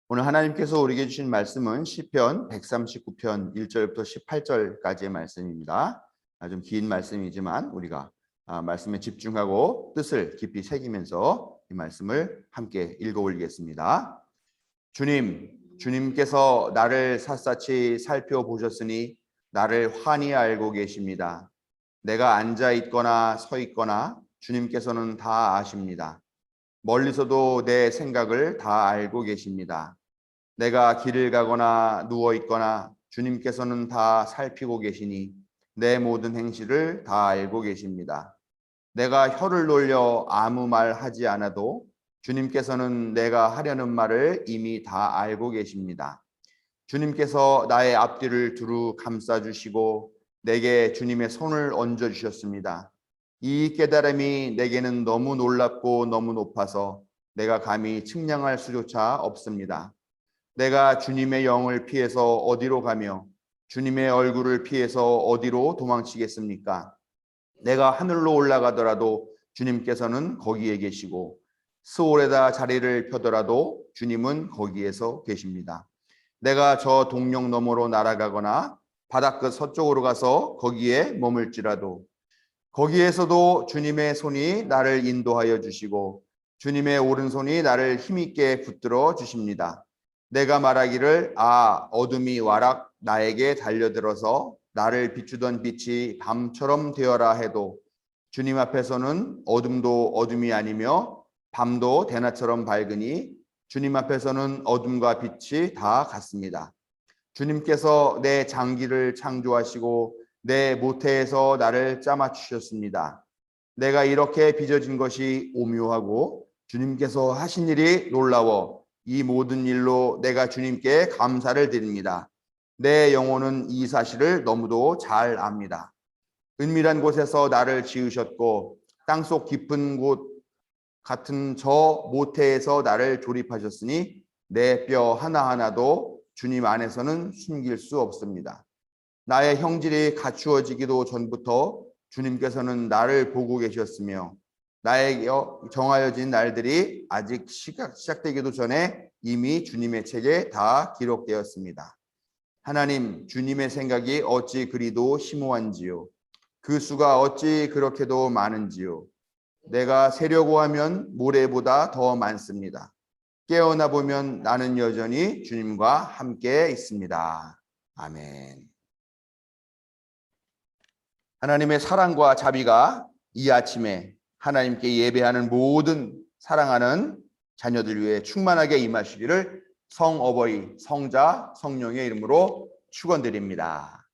오늘 하나님께서 우리에게 주신 말씀은 시편 139편 1절부터 18절까지의 말씀입니다. 좀 긴 말씀이지만 우리가 말씀에 집중하고 뜻을 깊이 새기면서 이 말씀을 함께 읽어 올리겠습니다. 주님께서 나를 샅샅이 살펴보셨으니 나를 환히 알고 계십니다. 내가 앉아 있거나 서 있거나 주님께서는 다 아십니다. 멀리서도 내 생각을 다 알고 계십니다. 내가 길을 가거나 누워 있거나 주님께서는 다 살피고 계시니 내 모든 행실을 다 알고 계십니다. 내가 혀를 놀려 아무 말 하지 않아도 주님께서는 내가 하려는 말을 이미 다 알고 계십니다. 주님께서 나의 앞뒤를 두루 감싸 주시고 내게 주님의 손을 얹어 주셨습니다. 이 깨달음이 내게는 너무 놀랍고 너무 높아서 내가 감히 측량할 수조차 없습니다. 내가 주님의 영을 피해서 어디로 가며 주님의 얼굴을 피해서 어디로 도망치겠습니까? 내가 하늘로 올라가더라도 주님께서는 거기에 계시고 스올에다 자리를 펴더라도 주님은 거기에서 계십니다. 내가 저 동력 너머로 날아가거나 바닷끝 서쪽으로 가서 거기에 머물지라도 거기에서도 주님의 손이 나를 인도하여 주시고 주님의 오른손이 나를 힘있게 붙들어 주십니다. 내가 말하기를 어둠이 와락 나에게 달려들어서 나를 비추던 빛이 밤처럼 되어라 해도 주님 앞에서는 어둠도 어둠이 아니며 밤도 대낮처럼 밝으니 주님 앞에서는 어둠과 빛이 다 같습니다. 주님께서 내 장기를 창조하시고 내 모태에서 나를 짜맞추셨습니다. 내가 이렇게 빚어진 것이 오묘하고 주님께서 하신 일이 놀라워 이 모든 일로 내가 주님께 감사를 드립니다. 내 영혼은 이 사실을 너무도 잘 압니다. 은밀한 곳에서 나를 지으셨고 땅속 깊은 곳 같은 저 모태에서 나를 조립하셨으니 내 뼈 하나하나도 주님 안에서는 숨길 수 없습니다. 나의 형질이 갖추어지기도 전부터 주님께서는 나를 보고 계셨으며 나에게 정하여진 날들이 아직 시작되기도 전에 이미 주님의 책에 다 기록되었습니다. 하나님, 주님의 생각이 어찌 그리도 심오한지요. 그 수가 어찌 그렇게도 많은지요. 내가 세려고 하면 모래보다 더 많습니다. 깨어나 보면 나는 여전히 주님과 함께 있습니다. 아멘. 하나님의 사랑과 자비가 이 아침에 하나님께 예배하는 모든 사랑하는 자녀들 위해 충만하게 임하시기를 성어버이, 성자, 성령의 이름으로 축원드립니다.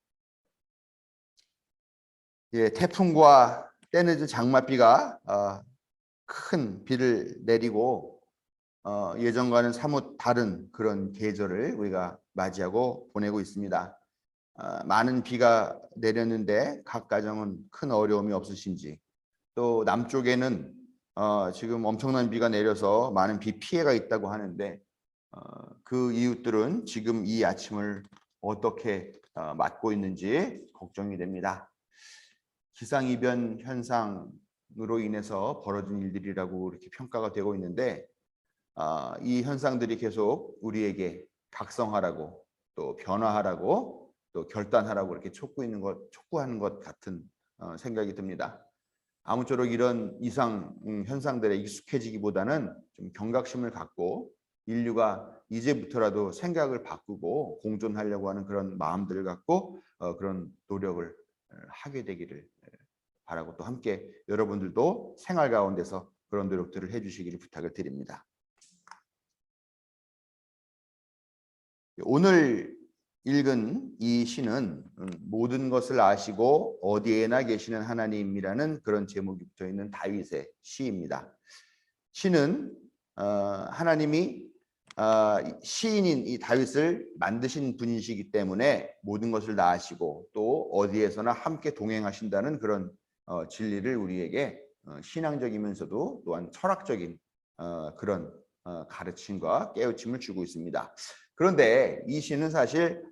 태풍과 때늦은 장맛비가 큰 비를 내리고 예전과는 사뭇 다른 그런 계절을 우리가 맞이하고 보내고 있습니다. 많은 비가 내렸는데 각 가정은 큰 어려움이 없으신지, 또 남쪽에는 지금 엄청난 비가 내려서 많은 비 피해가 있다고 하는데 그 이웃들은 지금 이 아침을 어떻게 맞고 있는지 걱정이 됩니다. 기상이변 현상으로 인해서 벌어진 일들이라고 이렇게 평가가 되고 있는데 이 현상들이 계속 우리에게 각성하라고 또 변화하라고 또 결단하라고 이렇게 촉구하는 것 같은 생각이 듭니다. 아무쪼록 이런 이상 현상들에 익숙해지기보다는 좀 경각심을 갖고 인류가 이제부터라도 생각을 바꾸고 공존하려고 하는 그런 마음들을 갖고 그런 노력을 하게 되기를 바라고 또 함께 여러분들도 생활 가운데서 그런 노력들을 해주시기를 부탁을 드립니다. 오늘 읽은 이 시는 모든 것을 아시고 어디에나 계시는 하나님이라는 그런 제목이 붙어 있는 다윗의 시입니다. 시는 하나님이 시인인 이 다윗을 만드신 분이시기 때문에 모든 것을 다 아시고 또 어디에서나 함께 동행하신다는 그런 진리를 우리에게 신앙적이면서도 또한 철학적인 그런 가르침과 깨우침을 주고 있습니다. 그런데 이 시는 사실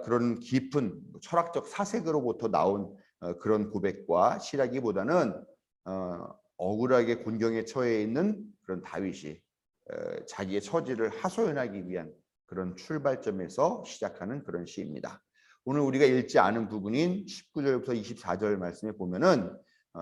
그런 깊은 철학적 사색으로부터 나온 그런 고백과 시라기보다는 억울하게 곤경에 처해 있는 그런 다윗이 자기의 처지를 하소연하기 위한 그런 출발점에서 시작하는 그런 시입니다. 오늘 우리가 읽지 않은 부분인 19절부터 24절 말씀에 보면은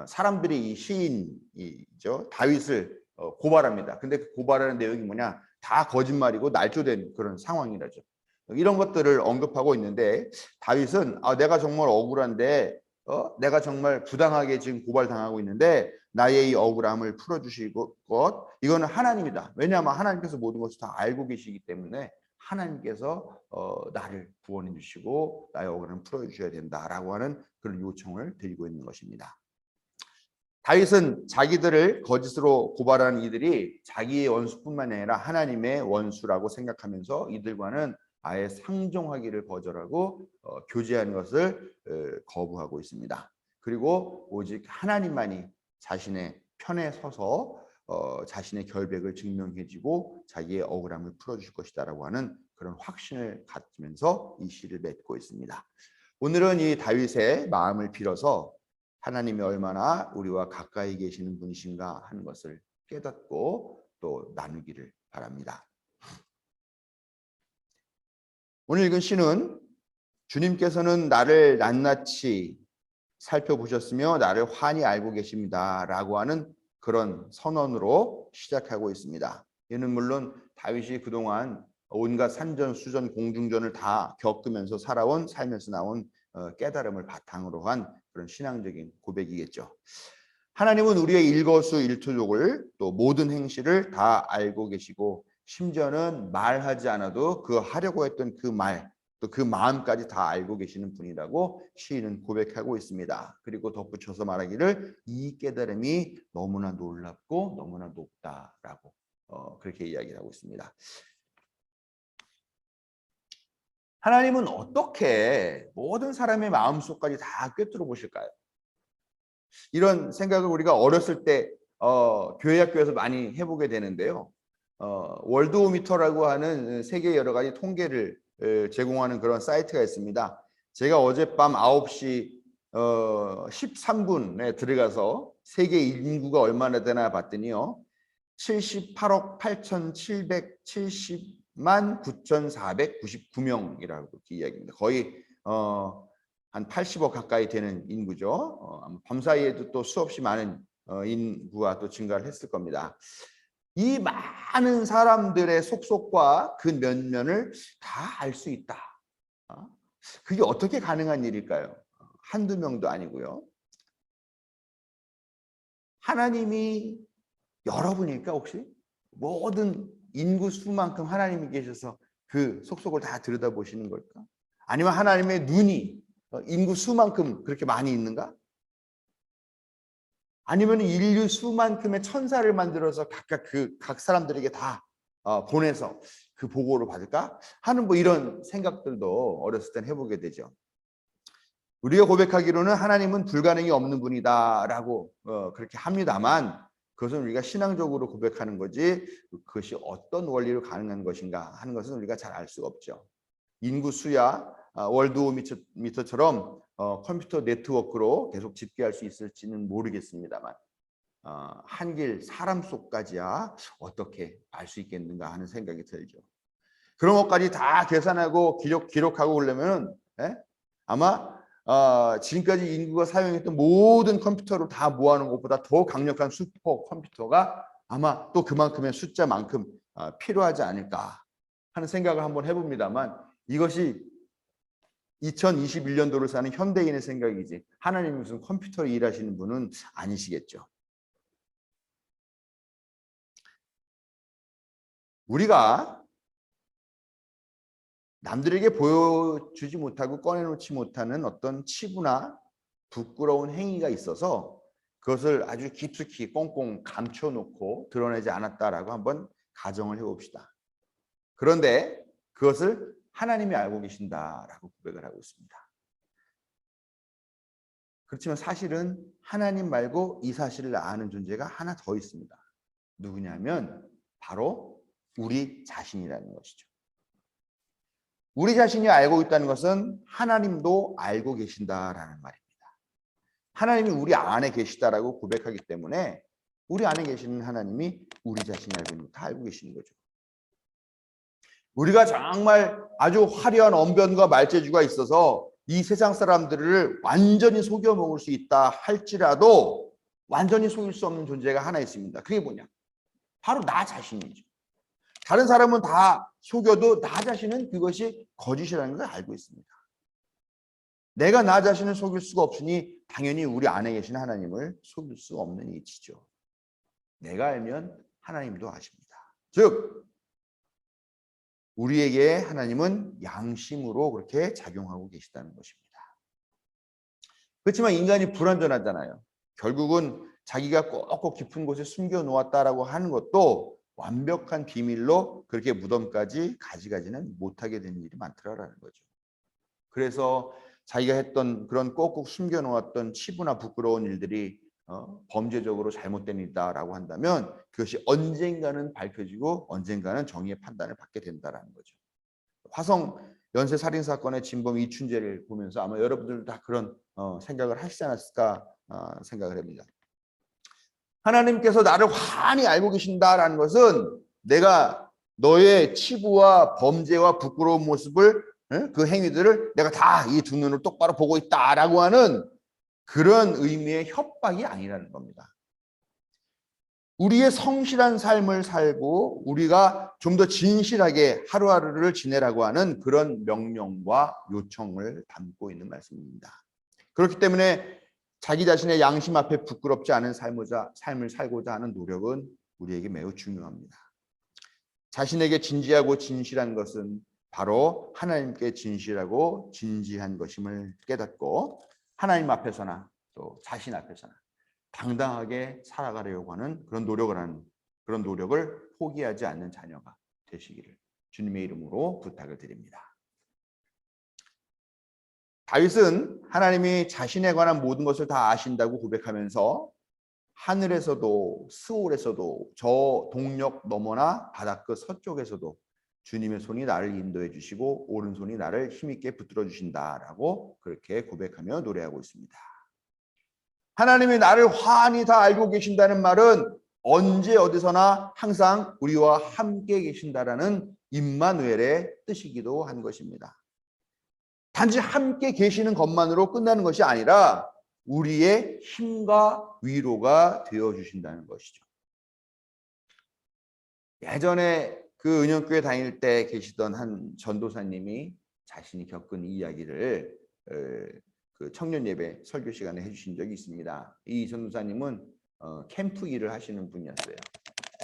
사람들이 이 시인이죠 다윗을 고발합니다. 근데 그 고발하는 내용이 뭐냐? 다 거짓말이고 날조된 그런 상황이라죠. 이런 것들을 언급하고 있는데 다윗은 내가 정말 억울한데 내가 정말 부당하게 지금 고발당하고 있는데 나의 이 억울함을 풀어주실 것 이거는 하나님이다. 왜냐하면 하나님께서 모든 것을 다 알고 계시기 때문에 하나님께서 나를 구원해 주시고 나의 억울함을 풀어주셔야 된다라고 하는 그런 요청을 드리고 있는 것입니다. 다윗은 자기들을 거짓으로 고발하는 이들이 자기의 원수뿐만 아니라 하나님의 원수라고 생각하면서 이들과는 아예 상종하기를 거절하고 교제하는 것을 거부하고 있습니다. 그리고 오직 하나님만이 자신의 편에 서서 자신의 결백을 증명해주고 자기의 억울함을 풀어줄 것이다라고 하는 그런 확신을 갖으면서 이 시를 맺고 있습니다. 오늘은 이 다윗의 마음을 빌어서 하나님이 얼마나 우리와 가까이 계시는 분이신가 하는 것을 깨닫고 또 나누기를 바랍니다. 오늘 읽은 시는 주님께서는 나를 낱낱이 살펴보셨으며 나를 환히 알고 계십니다 라고 하는 그런 선언으로 시작하고 있습니다. 이는 물론 다윗이 그동안 온갖 산전수전 공중전을 다 겪으면서 살아온 삶에서 나온 깨달음을 바탕으로 한 그런 신앙적인 고백이겠죠. 하나님은 우리의 일거수일투족을 또 모든 행실을 다 알고 계시고 심지어는 말하지 않아도 그 하려고 했던 그 말, 또 그 마음까지 다 알고 계시는 분이라고 시인은 고백하고 있습니다. 그리고 덧붙여서 말하기를 이 깨달음이 너무나 놀랍고 너무나 높다라고 그렇게 이야기를 하고 있습니다. 하나님은 어떻게 모든 사람의 마음속까지 다 꿰뚫어 보실까요? 이런 생각을 우리가 어렸을 때 교회 학교에서 많이 해보게 되는데요. 월드오미터라고 하는 세계 여러 가지 통계를 제공하는 그런 사이트가 있습니다. 제가 어젯밤 9시 13분에 들어가서 세계 인구가 얼마나 되나 봤더니요. 78억 8,770만 9,499명이라고 이야기입니다. 거의 한 80억 가까이 되는 인구죠. 밤사이에도 또 수없이 많은 인구가 또 증가를 했을 겁니다. 이 많은 사람들의 속속과 그 면면을 다 알 수 있다. 그게 어떻게 가능한 일일까요? 한두 명도 아니고요. 하나님이 여러분일까 혹시? 모든 인구 수만큼 하나님이 계셔서 그 속속을 다 들여다보시는 걸까? 아니면 하나님의 눈이 인구 수만큼 그렇게 많이 있는가? 아니면 인류 수만큼의 천사를 만들어서 각각 각 사람들에게 다 보내서 그 보고를 받을까 하는 뭐 이런 생각들도 어렸을 땐 해보게 되죠. 우리가 고백하기로는 하나님은 불가능이 없는 분이다라고 그렇게 합니다만 그것은 우리가 신앙적으로 고백하는 거지 그것이 어떤 원리로 가능한 것인가 하는 것은 우리가 잘 알 수가 없죠. 인구 수야 월드오미터처럼 컴퓨터 네트워크로 계속 집계할 수 있을지는 모르겠습니다만 한길 사람 속까지야 어떻게 알 수 있겠는가 하는 생각이 들죠. 그런 것까지 다 계산하고 기록하고 그러면 아마 지금까지 인구가 사용했던 모든 컴퓨터를 다 모아놓은 것보다 더 강력한 슈퍼 컴퓨터가 아마 또 그만큼의 숫자만큼 필요하지 않을까 하는 생각을 한번 해봅니다만 이것이 2021년도를 사는 현대인의 생각이지 하나님이 무슨 컴퓨터로 일하시는 분은 아니시겠죠. 우리가 남들에게 보여주지 못하고 꺼내놓지 못하는 어떤 치부나 부끄러운 행위가 있어서 그것을 아주 깊숙이 꽁꽁 감춰놓고 드러내지 않았다라고 한번 가정을 해봅시다. 그런데 그것을 하나님이 알고 계신다라고 고백을 하고 있습니다. 그렇지만 사실은 하나님 말고 이 사실을 아는 존재가 하나 더 있습니다. 누구냐면 바로 우리 자신이라는 것이죠. 우리 자신이 알고 있다는 것은 하나님도 알고 계신다라는 말입니다. 하나님이 우리 안에 계시다라고 고백하기 때문에 우리 안에 계시는 하나님이 우리 자신이 알고 있는 다 알고 계시는 거죠. 우리가 정말 아주 화려한 언변과 말재주가 있어서 이 세상 사람들을 완전히 속여 먹을 수 있다 할지라도 완전히 속일 수 없는 존재가 하나 있습니다. 그게 뭐냐? 바로 나 자신이죠. 다른 사람은 다 속여도 나 자신은 그것이 거짓이라는 걸 알고 있습니다. 내가 나 자신을 속일 수가 없으니 당연히 우리 안에 계신 하나님을 속일 수 없는 이치죠. 내가 알면 하나님도 아십니다. 즉 우리에게 하나님은 양심으로 그렇게 작용하고 계시다는 것입니다. 그렇지만 인간이 불완전하잖아요. 결국은 자기가 꼭꼭 깊은 곳에 숨겨놓았다라고 하는 것도 완벽한 비밀로 그렇게 무덤까지 가져가지는 못하게 되는 일이 많더라라는 거죠. 그래서 자기가 했던 그런 꼭꼭 숨겨놓았던 치부나 부끄러운 일들이 범죄적으로 잘못된 일이다라고 한다면 그것이 언젠가는 밝혀지고 언젠가는 정의의 판단을 받게 된다라는 거죠. 화성 연쇄 살인 사건의 진범 이춘재를 보면서 아마 여러분들도 다 그런 생각을 하시지 않았을까 생각을 합니다. 하나님께서 나를 환히 알고 계신다라는 것은 내가 너의 치부와 범죄와 부끄러운 모습을 그 행위들을 내가 다 이 두 눈을 똑바로 보고 있다라고 하는 그런 의미의 협박이 아니라는 겁니다. 우리의 성실한 삶을 살고 우리가 좀 더 진실하게 하루하루를 지내라고 하는 그런 명령과 요청을 담고 있는 말씀입니다. 그렇기 때문에 자기 자신의 양심 앞에 부끄럽지 않은 삶을 살고자 하는 노력은 우리에게 매우 중요합니다. 자신에게 진지하고 진실한 것은 바로 하나님께 진실하고 진지한 것임을 깨닫고 하나님 앞에서나 또 자신 앞에서나 당당하게 살아가려고 하는 그런 노력을 포기하지 않는 자녀가 되시기를 주님의 이름으로 부탁을 드립니다. 다윗은 하나님이 자신에 관한 모든 것을 다 아신다고 고백하면서 하늘에서도 스올에서도 저 동력 너머나 바닷끝 서쪽에서도 주님의 손이 나를 인도해 주시고 오른손이 나를 힘있게 붙들어 주신다라고 그렇게 고백하며 노래하고 있습니다. 하나님이 나를 환히 다 알고 계신다는 말은 언제 어디서나 항상 우리와 함께 계신다라는 임마누엘의 뜻이기도 한 것입니다. 단지 함께 계시는 것만으로 끝나는 것이 아니라 우리의 힘과 위로가 되어 주신다는 것이죠. 예전에 그 은영교회 다닐 때 계시던 한 전도사님이 자신이 겪은 이야기를 그 청년 예배 설교 시간에 해주신 적이 있습니다. 이 전도사님은 캠프 일을 하시는 분이었어요.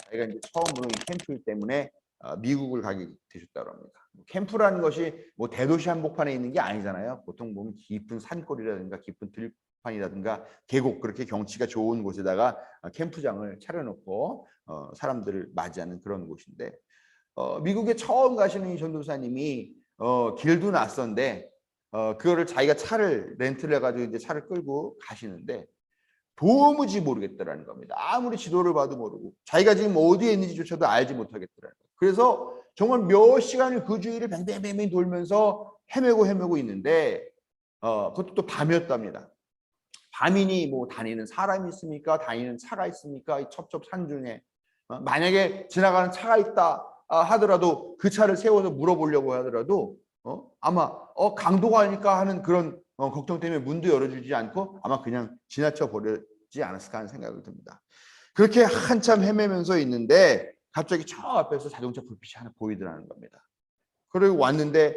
자기가 이제 처음으로 이 캠프 일 때문에 미국을 가게 되셨다고 합니다. 캠프라는 것이 뭐 대도시 한복판에 있는 게 아니잖아요. 보통 보면 깊은 산골이라든가 깊은 들판이라든가 계곡 그렇게 경치가 좋은 곳에다가 캠프장을 차려놓고 사람들을 맞이하는 그런 곳인데 미국에 처음 가시는 이 전도사님이 길도 낯선데 그거를 자기가 차를 렌트를 해가지고 이제 차를 끌고 가시는데 도무지 모르겠더라는 겁니다. 아무리 지도를 봐도 모르고 자기가 지금 어디에 있는지조차도 알지 못하겠더라는 거예요. 그래서 정말 몇 시간을 그 주위를 뱅뱅뱅뱅 돌면서 헤매고 있는데 그것도 또 밤이었답니다. 밤이니 뭐 다니는 사람이 있습니까? 다니는 차가 있습니까? 이 첩첩산 중에 만약에 지나가는 차가 있다 하더라도 그 차를 세워서 물어보려고 하더라도 아마 강도가 아닐까 하는 그런 걱정 때문에 문도 열어주지 않고 아마 그냥 지나쳐 버리지 않았을까 하는 생각이 듭니다. 그렇게 한참 헤매면서 있는데 갑자기 저 앞에서 자동차 불빛이 하나 보이더라는 겁니다. 그리고 왔는데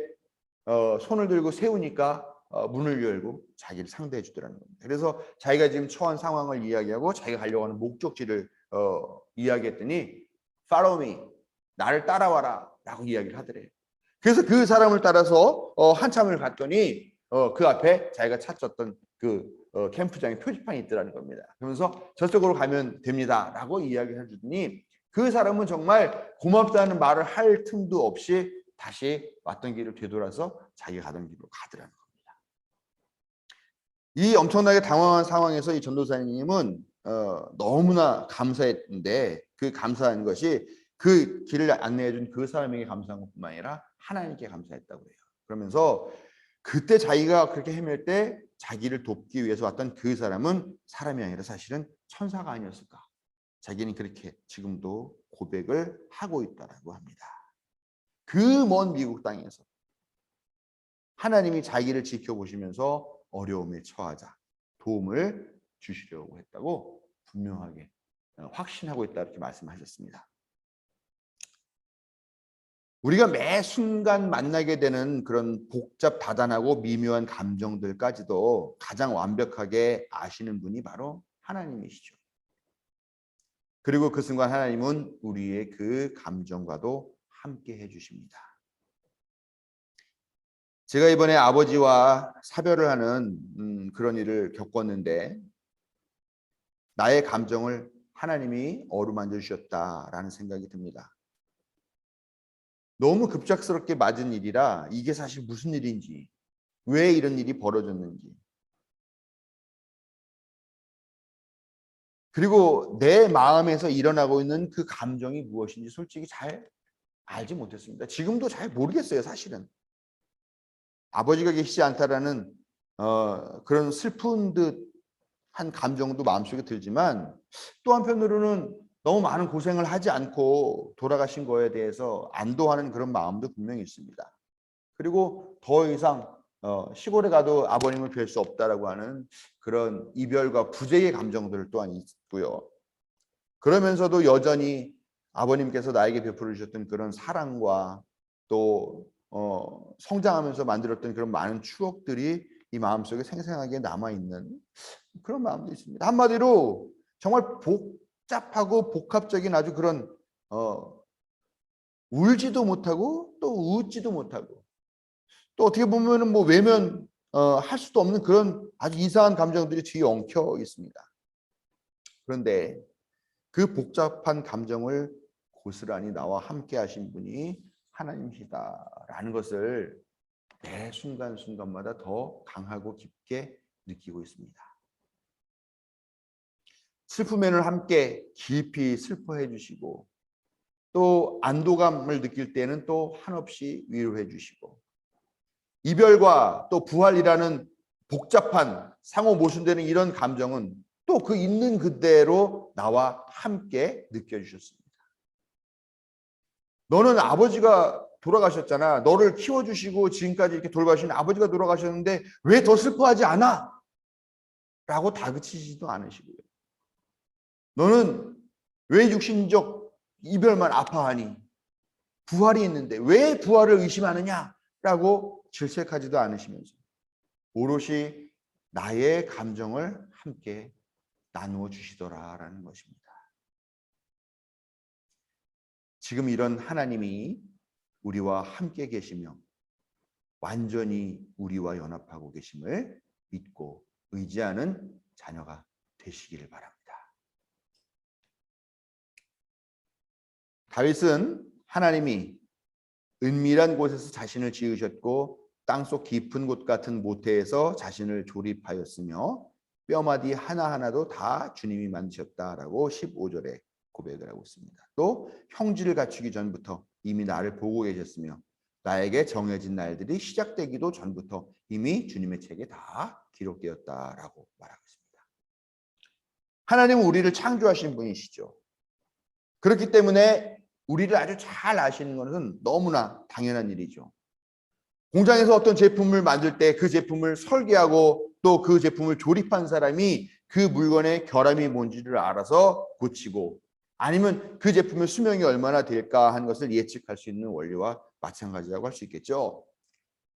손을 들고 세우니까 문을 열고 자기를 상대해 주더라는 겁니다. 그래서 자기가 지금 처한 상황을 이야기하고 자기가 가려고 하는 목적지를 이야기했더니 Follow me, 나를 따라와라 라고 이야기를 하더래요. 그래서 그 사람을 따라서 한참을 갔더니 그 앞에 자기가 찾았던 그 캠프장의 표지판이 있더라는 겁니다. 그러면서 저쪽으로 가면 됩니다 라고 이야기를 해주더니 그 사람은 정말 고맙다는 말을 할 틈도 없이 다시 왔던 길을 되돌아서 자기가 가던 길로 가더라는 겁니다. 이 엄청나게 당황한 상황에서 이 전도사님은 너무나 감사했는데 그 감사한 것이 그 길을 안내해준 그 사람에게 감사한 것뿐만 아니라 하나님께 감사했다고 해요. 그러면서 그때 자기가 그렇게 헤맬 때 자기를 돕기 위해서 왔던 그 사람은 사람이 아니라 사실은 천사가 아니었을까. 자기는 그렇게 지금도 고백을 하고 있다라고 합니다. 그 먼 미국 땅에서 하나님이 자기를 지켜보시면서 어려움에 처하자 도움을 주시려고 했다고 분명하게 확신하고 있다 이렇게 말씀하셨습니다. 우리가 매 순간 만나게 되는 그런 복잡 다단하고 미묘한 감정들까지도 가장 완벽하게 아시는 분이 바로 하나님이시죠. 그리고 그 순간 하나님은 우리의 그 감정과도 함께 해주십니다. 제가 이번에 아버지와 사별을 하는 그런 일을 겪었는데 나의 감정을 하나님이 어루만져 주셨다라는 생각이 듭니다. 너무 급작스럽게 맞은 일이라 이게 사실 무슨 일인지, 왜 이런 일이 벌어졌는지, 그리고 내 마음에서 일어나고 있는 그 감정이 무엇인지 솔직히 잘 알지 못했습니다. 지금도 잘 모르겠어요, 사실은. 아버지가 계시지 않다라는 그런 슬픈 듯한 감정도 마음속에 들지만 또 한편으로는 너무 많은 고생을 하지 않고 돌아가신 거에 대해서 안도하는 그런 마음도 분명히 있습니다. 그리고 더 이상 시골에 가도 아버님을 뵐 수 없다라고 하는 그런 이별과 부재의 감정들 또한 있고요. 그러면서도 여전히 아버님께서 나에게 베풀어 주셨던 그런 사랑과 또 성장하면서 만들었던 그런 많은 추억들이 이 마음속에 생생하게 남아있는 그런 마음도 있습니다. 한마디로 정말 복잡하고 복합적인 아주 그런 울지도 못하고 또 웃지도 못하고 또 어떻게 보면은 뭐 외면 할 수도 없는 그런 아주 이상한 감정들이 뒤에 엉켜 있습니다. 그런데 그 복잡한 감정을 고스란히 나와 함께 하신 분이 하나님이시다라는 것을 매 순간순간마다 더 강하고 깊게 느끼고 있습니다. 슬픔에는 함께 깊이 슬퍼해 주시고 또 안도감을 느낄 때는 또 한없이 위로해 주시고 이별과 또 부활이라는 복잡한 상호 모순되는 이런 감정은 또 그 있는 그대로 나와 함께 느껴주셨습니다. 너는 아버지가 돌아가셨잖아. 너를 키워주시고 지금까지 이렇게 돌봐주신 아버지가 돌아가셨는데 왜 더 슬퍼하지 않아? 라고 다그치지도 않으시고요. 너는 왜 육신적 이별만 아파하니? 부활이 있는데 왜 부활을 의심하느냐? 라고 질책하지도 않으시면서 오롯이 나의 감정을 함께 나누어 주시더라라는 것입니다. 지금 이런 하나님이 우리와 함께 계시며 완전히 우리와 연합하고 계심을 믿고 의지하는 자녀가 되시기를 바랍니다. 다윗은 하나님이 은밀한 곳에서 자신을 지으셨고 땅속 깊은 곳 같은 모태에서 자신을 조립하였으며 뼈마디 하나하나도 다 주님이 만드셨다라고 15절에 고백을 하고 있습니다. 또 형질을 갖추기 전부터 이미 나를 보고 계셨으며 나에게 정해진 날들이 시작되기도 전부터 이미 주님의 책에 다 기록되었다라고 말하고 있습니다. 하나님은 우리를 창조하신 분이시죠. 그렇기 때문에 우리를 아주 잘 아시는 것은 너무나 당연한 일이죠. 공장에서 어떤 제품을 만들 때 그 제품을 설계하고 또 그 제품을 조립한 사람이 그 물건의 결함이 뭔지를 알아서 고치고 아니면 그 제품의 수명이 얼마나 될까 하는 것을 예측할 수 있는 원리와 마찬가지라고 할 수 있겠죠.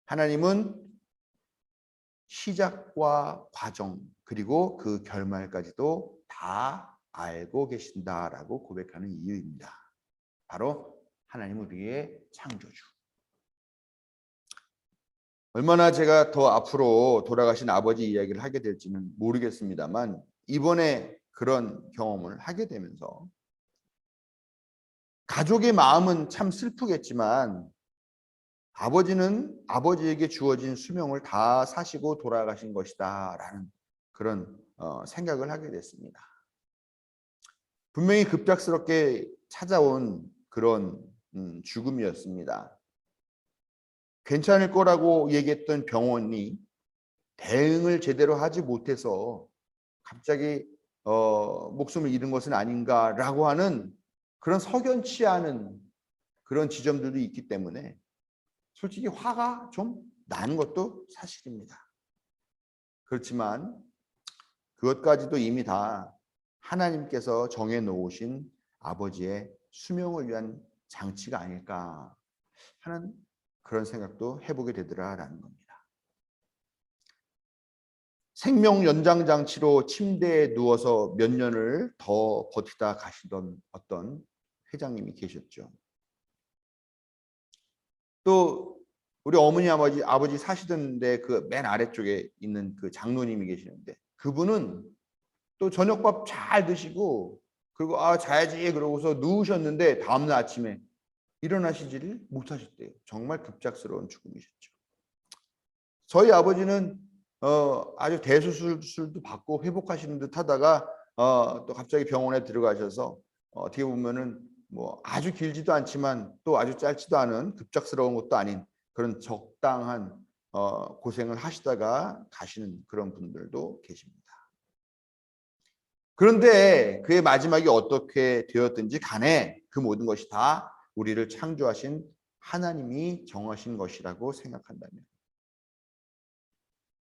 하나님은 시작과 과정 그리고 그 결말까지도 다 알고 계신다라고 고백하는 이유입니다. 바로 하나님은 우리의 창조주. 얼마나 제가 더 앞으로 돌아가신 아버지 이야기를 하게 될지는 모르겠습니다만 이번에 그런 경험을 하게 되면서 가족의 마음은 참 슬프겠지만 아버지는 아버지에게 주어진 수명을 다 사시고 돌아가신 것이다 라는 그런 생각을 하게 됐습니다. 분명히 급작스럽게 찾아온 그런 죽음이었습니다. 괜찮을 거라고 얘기했던 병원이 대응을 제대로 하지 못해서 갑자기 목숨을 잃은 것은 아닌가라고 하는 그런 석연치 않은 그런 지점들도 있기 때문에 솔직히 화가 좀 나는 것도 사실입니다. 그렇지만 그것까지도 이미 다 하나님께서 정해 놓으신 아버지의 수명을 위한 장치가 아닐까 하는 그런 생각도 해보게 되더라라는 겁니다. 생명 연장 장치로 침대에 누워서 몇 년을 더 버티다 가시던 어떤 회장님이 계셨죠. 또 우리 어머니 아버지 사시던데 그 맨 아래쪽에 있는 그 장로님이 계시는데 그분은 또 저녁밥 잘 드시고 그리고 자야지 그러고서 누우셨는데 다음날 아침에 일어나시지를 못하셨대요. 정말 급작스러운 죽음이셨죠. 저희 아버지는 아주 대수술도 받고 회복하시는 듯 하다가 또 갑자기 병원에 들어가셔서 어떻게 보면은 뭐 아주 길지도 않지만 또 아주 짧지도 않은 급작스러운 것도 아닌 그런 적당한 고생을 하시다가 가시는 그런 분들도 계십니다. 그런데 그의 마지막이 어떻게 되었든지 간에 그 모든 것이 다 우리를 창조하신 하나님이 정하신 것이라고 생각한다면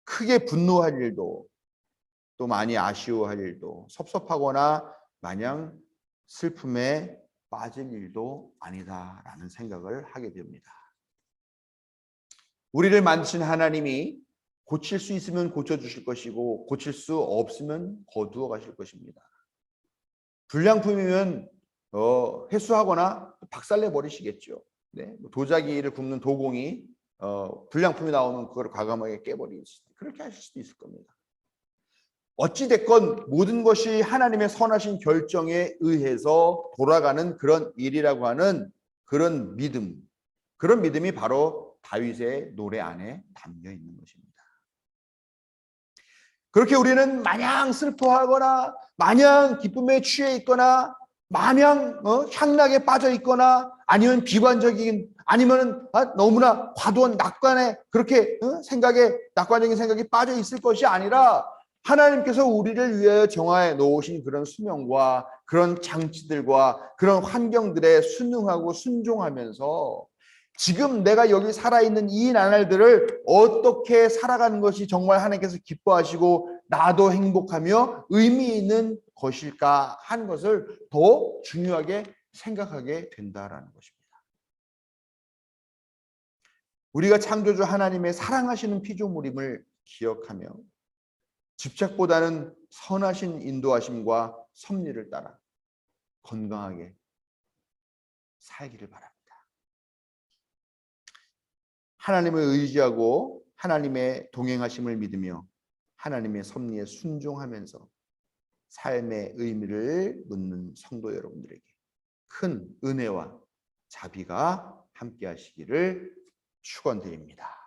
크게 분노할 일도 또 많이 아쉬워할 일도 섭섭하거나 마냥 슬픔에 빠질 일도 아니다라는 생각을 하게 됩니다. 우리를 만드신 하나님이 고칠 수 있으면 고쳐주실 것이고 고칠 수 없으면 거두어 가실 것입니다. 불량품이면 회수하거나 박살내 버리시겠죠. 네? 도자기를 굽는 도공이 불량품이 나오면 그걸 과감하게 깨버리실 수도 그렇게 하실 수도 있을 겁니다. 어찌됐건 모든 것이 하나님의 선하신 결정에 의해서 돌아가는 그런 일이라고 하는 그런 믿음이 바로 다윗의 노래 안에 담겨 있는 것입니다. 그렇게 우리는 마냥 슬퍼하거나 마냥 기쁨에 취해 있거나 마냥 향락에 빠져 있거나 아니면 비관적인 아니면 너무나 과도한 그렇게 낙관적인 생각이 빠져 있을 것이 아니라 하나님께서 우리를 위하여 정하여 놓으신 그런 수명과 그런 장치들과 그런 환경들에 순응하고 순종하면서 지금 내가 여기 살아있는 이 나날들을 어떻게 살아가는 것이 정말 하나님께서 기뻐하시고 나도 행복하며 의미 있는 것일까 하는 것을 더 중요하게 생각하게 된다라는 것입니다. 우리가 창조주 하나님의 사랑하시는 피조물임을 기억하며 집착보다는 선하신 인도하심과 섭리를 따라 건강하게 살기를 바랍니다. 하나님을 의지하고 하나님의 동행하심을 믿으며 하나님의 섭리에 순종하면서 삶의 의미를 묻는 성도 여러분들에게 큰 은혜와 자비가 함께 하시기를 축원드립니다.